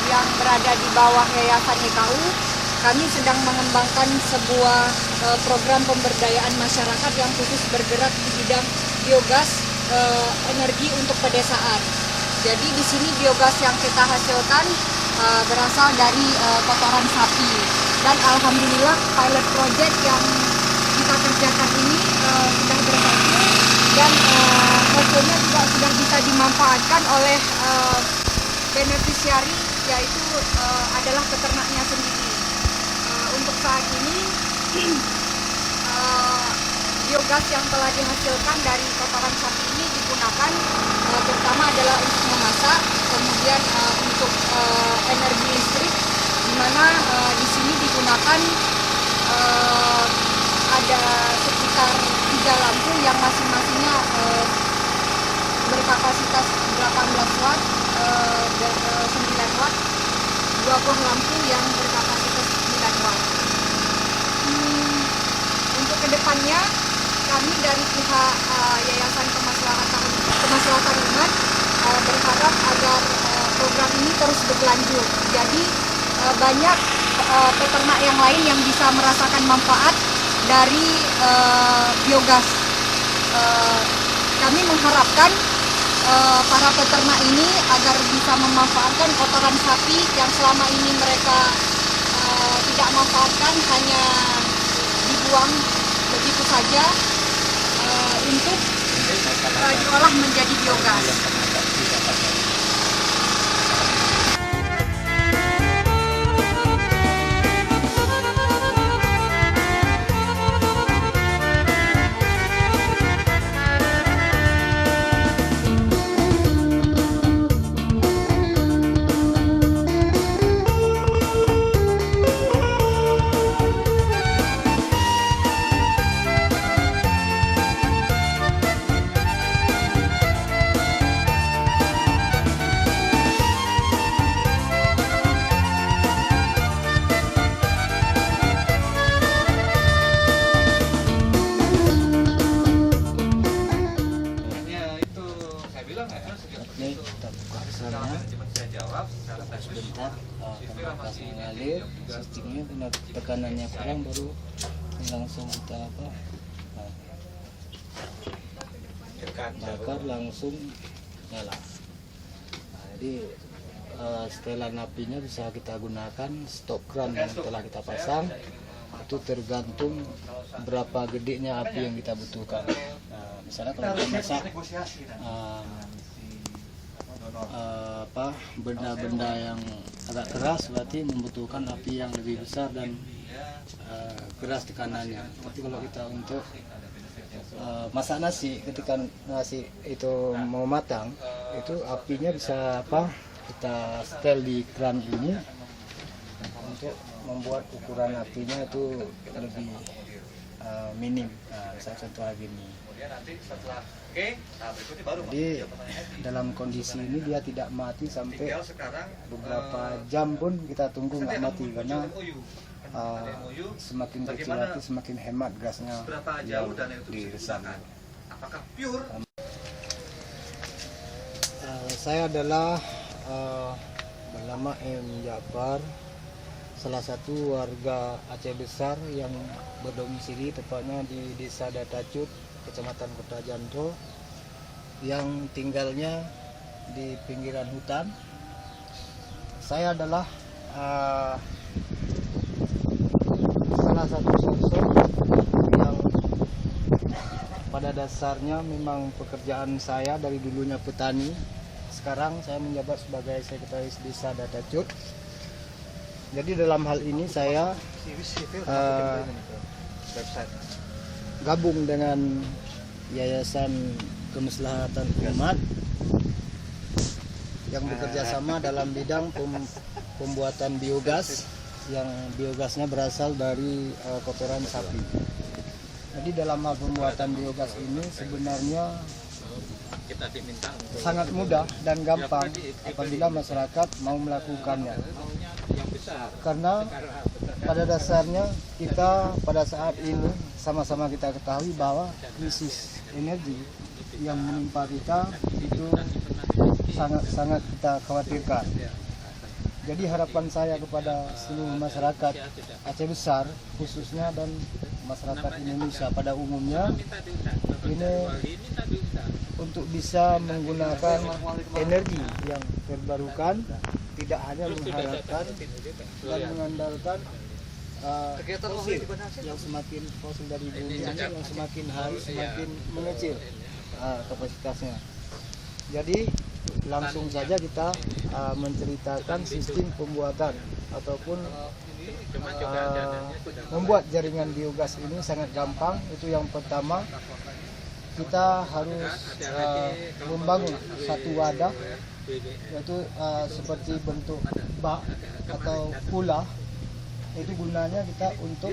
yang berada di bawah Yayasan EKU, kami sedang mengembangkan sebuah program pemberdayaan masyarakat yang khusus bergerak di bidang biogas energi untuk pedesaan. Jadi di sini biogas yang kita hasilkan berasal dari kotoran sapi. Dan alhamdulillah pilot project yang kita kerjakan ini sudah berhasil dan hasilnya juga sudah bisa dimanfaatkan oleh beneficiary, yaitu adalah peternaknya sendiri. Untuk saat ini biogas yang telah dihasilkan dari kotoran sapi ini digunakan pertama adalah untuk memasak, kemudian untuk energi listrik, di mana di sini digunakan ada sekitar 3 lampu yang masing-masingnya berkapasitas 18 watt dan 9 watt, 2 buah lampu yang berkapasitas 9 watt. Untuk kedepannya kami dari pihak Yayasan Kemaslahatan Umat berharap agar program ini terus berlanjut. Jadi banyak peternak yang lain yang bisa merasakan manfaat dari biogas. Kami mengharapkan para peternak ini agar bisa memanfaatkan kotoran sapi yang selama ini mereka tidak manfaatkan, hanya dibuang begitu saja, untuk diolah menjadi biogas. Ini kita buka kesannya sebentar, penapas mengalir, sistemnya benar tekanannya kurang, baru langsung kita bakar, langsung nyala. Jadi setelan apinya bisa kita gunakan stop kran yang telah kita pasang. Itu tergantung berapa gedenya api yang kita butuhkan. Misalnya kalau kita masak benda-benda yang agak keras, berarti membutuhkan api yang lebih besar dan keras tekanannya. Tapi kalau kita untuk masak nasi, ketika nasi itu mau matang, itu apinya bisa kita setel di kran ini untuk membuat ukuran apinya itu lebih minim. Saya contoh gini. Jadi dalam kondisi ini dia tidak mati sampai beberapa jam pun kita tunggu nggak mati, karena semakin kecil api semakin hemat gasnya yang diresap. Saya adalah bernama M. Jafar, salah satu warga Aceh Besar yang berdomisili tepatnya di Desa Datacut, Kecamatan Kota Janto, yang tinggalnya di pinggiran hutan. Saya adalah salah satu sosok yang pada dasarnya memang pekerjaan saya dari dulunya petani. Sekarang saya menjabat sebagai sekretaris Desa Datacut. Jadi dalam hal ini saya gabung dengan Yayasan Kemaslahatan Umat yang bekerja sama dalam bidang pembuatan biogas, yang biogasnya berasal dari kotoran sapi. Jadi dalam hal pembuatan biogas ini sebenarnya sangat mudah dan gampang apabila masyarakat mau melakukannya. Karena pada dasarnya kita pada saat ini sama-sama kita ketahui bahwa krisis energi yang menimpa kita itu sangat kita khawatirkan. Jadi harapan saya kepada seluruh masyarakat Aceh Besar khususnya dan masyarakat Indonesia pada umumnya ini untuk bisa menggunakan energi yang terbarukan, tidak hanya mengharapkan dan mengandalkan fosil yang semakin fosil dari bumi ini yang semakin hari semakin mengecil kapasitasnya. Jadi langsung saja kita menceritakan sistem pembuatan ataupun membuat jaringan biogas ini sangat gampang. Itu yang pertama, kita harus membangun satu wadah, yaitu seperti bentuk bak atau pula. Itu gunanya kita untuk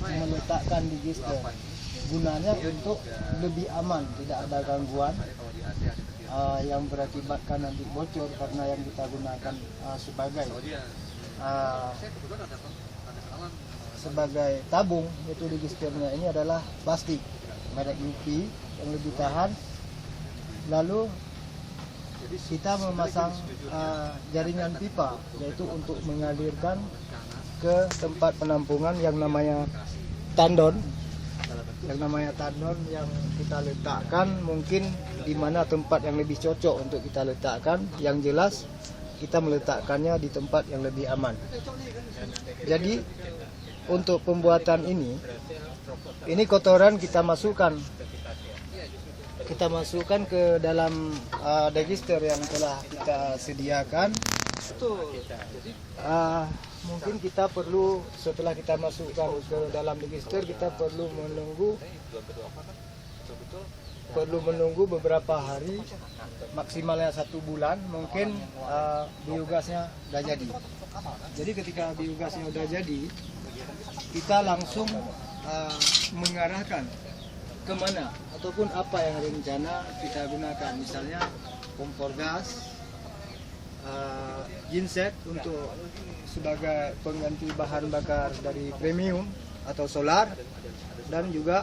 meletakkan digester. Gunanya untuk lebih aman, tidak ada gangguan yang berakibatkan nanti bocor karena yang kita gunakan sebagai tabung. Itu digesternya ini adalah plastik merek UP yang lebih tahan. Lalu kita memasang jaringan pipa, yaitu untuk mengalirkan ke tempat penampungan yang namanya tandon. Yang kita letakkan mungkin di mana tempat yang lebih cocok untuk kita letakkan. Yang jelas kita meletakkannya di tempat yang lebih aman. Jadi untuk pembuatan ini kotoran kita masukkan ke dalam digester yang telah kita sediakan. Mungkin kita perlu, setelah kita masukkan ke dalam digester, kita perlu menunggu beberapa hari, maksimalnya 1 bulan. Mungkin biogasnya sudah jadi. Jadi ketika biogasnya sudah jadi, kita langsung mengarahkan kemana ataupun apa yang rencana kita gunakan. Misalnya kompor gas, genset untuk sebagai pengganti bahan bakar dari premium atau solar, dan juga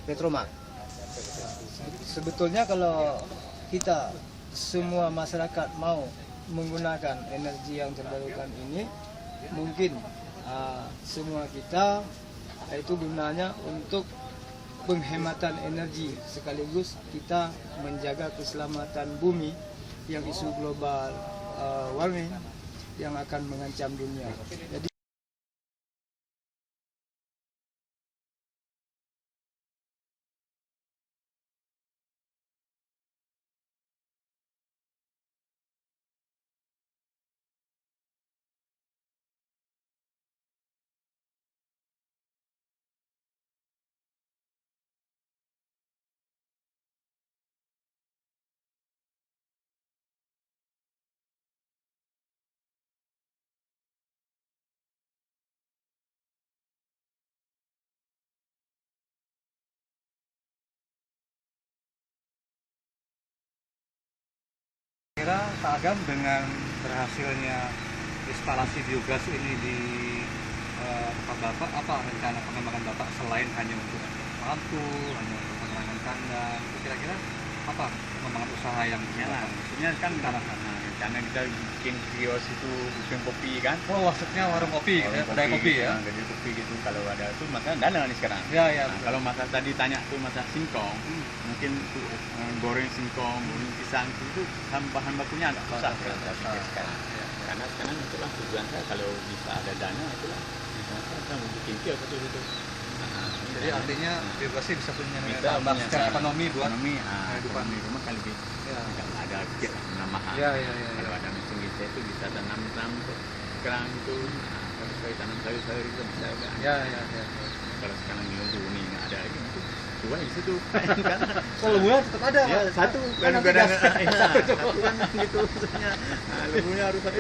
petromak. Sebetulnya kalau kita semua masyarakat mau menggunakan energi yang terbarukan ini, mungkin semua kita itu gunanya untuk penghematan energi, sekaligus kita menjaga keselamatan bumi yang isu global warming yang akan mengancam dunia. Jadi kira Pak Agam dengan berhasilnya instalasi biogas ini di tempat Bapak, apa rencana pengembangan Bapak selain hanya untuk lampu, hanya untuk penerangan kandang? Kira-kira apa pengembangan usaha yang maksudnya kan karena kita bikin kios itu, bikin kopi kan. Oh, maksudnya warung kopi, kedai kopi ya? Kedai kopi gitu, kalau ada tuh masa dana nih sekarang. Ya. Kalau masa tadi tanya tuh masa singkong, mungkin tuh goreng singkong, goreng pisang itu bahan bakunya agak susah sekarang. Karena sekarang itulah tujuan saya, kalau bisa ada dana itulah kita bikin kios itu. Jadi artinya biogas bisa punya dampak secara ekonomi buat kehidupan di rumah kan lebih ada penambahan. Kalau ada mesin gitu itu bisa tanam kerang itu, kalau saya tanam sayur-sayur itu bisa juga. Kalau sekarang ini nggak ada lagi itu dua di situ. Kalau bulan tetap ada. Ya, satu kadang-kadang kan gitu maksudnya. Lumbunya harus satu.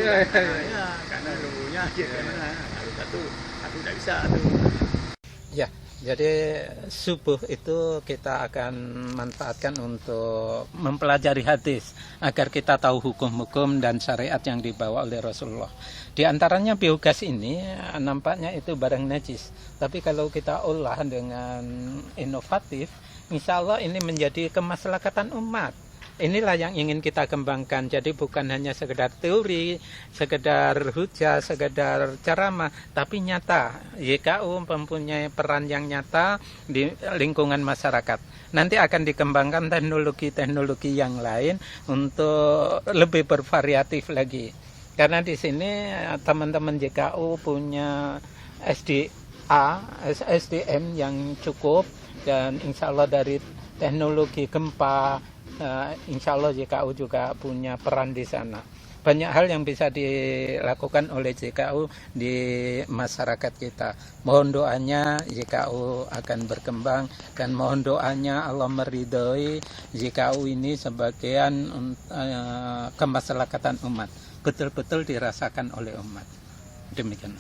Karena lumbunya harus satu tidak bisa tuh. Ya, jadi subuh itu kita akan manfaatkan untuk mempelajari hadis agar kita tahu hukum-hukum dan syariat yang dibawa oleh Rasulullah. Di antaranya biogas ini nampaknya itu barang najis, tapi kalau kita olah dengan inovatif, insya Allah ini menjadi kemaslahatan umat. inilah yang ingin kita kembangkan. Jadi bukan hanya sekedar teori, sekedar hujah, sekedar ceramah, tapi nyata. YKU mempunyai peran yang nyata di lingkungan masyarakat. Nanti akan dikembangkan teknologi-teknologi yang lain untuk lebih bervariatif lagi. Karena di sini teman-teman YKU punya SDM yang cukup, dan insya Allah dari teknologi gempa, insya Allah JKU juga punya peran di sana. Banyak hal yang bisa dilakukan oleh JKU di masyarakat kita. Mohon doanya JKU akan berkembang, dan mohon doanya Allah meridhoi JKU ini sebagian kemaslahatan umat. Betul-betul dirasakan oleh umat. Demikian.